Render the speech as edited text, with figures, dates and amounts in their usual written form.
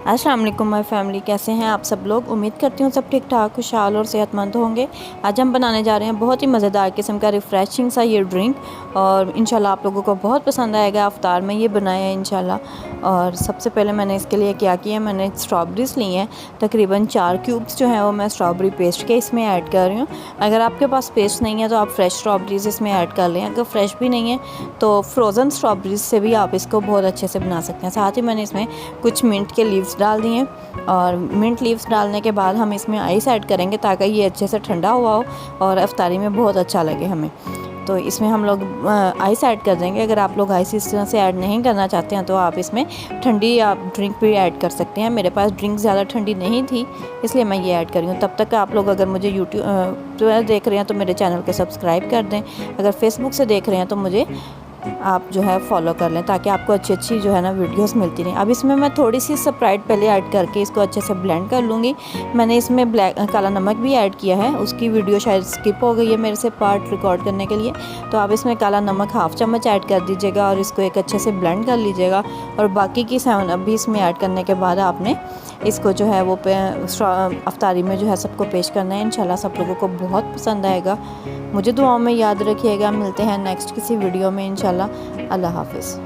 अस्सलाम वालेकुम my family, कैसे हैं आप सब लोग। उम्मीद करती हूँ सब ठीक ठाक खुशहाल और सेहतमंद होंगे। आज हम बनाने जा रहे हैं बहुत ही मज़ेदार किस्म का रिफ़्रेशिंग सा ये ड्रिंक और इंशाल्लाह आप लोगों को बहुत पसंद आएगा। अफ्तार में ये बनाया है इंशाल्लाह। और सबसे पहले मैंने इसके लिए क्या किया, मैंने स्ट्रॉबेरीज़ ली हैं, तकरीबन 4 क्यूब्स जो हैं वो मैं स्ट्रॉबेरी पेस्ट के इसमें ऐड कर रही हूँ। अगर आपके पास पेस्ट नहीं है तो आप फ्रेश स्ट्रॉबेरीज़ इसमें ऐड कर लें। अगर फ्रेश भी नहीं है तो फ्रोज़न स्ट्रॉबेरीज़ से भी आप इसको बहुत अच्छे से बना सकते हैं। साथ ही मैंने इसमें कुछ मिंट के लीव्स डाल दिए और मिंट लीव्स डालने के बाद हम इसमें आइस ऐड करेंगे ताकि ये अच्छे से ठंडा हुआ हो और अफ्तारी में बहुत अच्छा लगे हमें। तो इसमें हम लोग आइस ऐड कर देंगे। अगर आप लोग आइस इस तरह से ऐड नहीं करना चाहते हैं तो आप इसमें ठंडी आप ड्रिंक भी ऐड कर सकते हैं। मेरे पास ड्रिंक ज़्यादा ठंडी नहीं थी इसलिए मैं ये ऐड कर रही हूँ। तब तक आप लोग अगर मुझे यूट्यूब देख रहे हैं तो मेरे चैनल को सब्सक्राइब कर दें। अगर फेसबुक से देख रहे हैं तो मुझे आप जो है फॉलो कर लें ताकि आपको अच्छी जो है ना वीडियोस मिलती रहें। अब इसमें मैं थोड़ी सी स्प्राइट पहले ऐड करके इसको अच्छे से ब्लेंड कर लूँगी। मैंने इसमें काला नमक भी ऐड किया है, उसकी वीडियो शायद स्किप हो गई है मेरे से पार्ट रिकॉर्ड करने के लिए। तो आप इसमें काला नमक हाफ़ चम्मच ऐड कर दीजिएगा और इसको एक अच्छे से ब्लेंड कर लीजिएगा। और बाकी की 7 अप भी इसमें ऐड करने के बाद आपने इसको जो है वो अफ्तारी में जो है सबको पेश करना है। इंशाल्लाह सब लोगों को बहुत पसंद आएगा। मुझे दुआओं में याद रखिएगा। मिलते हैं नेक्स्ट किसी वीडियो में इंशाल्लाह। अल्लाह हाफ़िज़।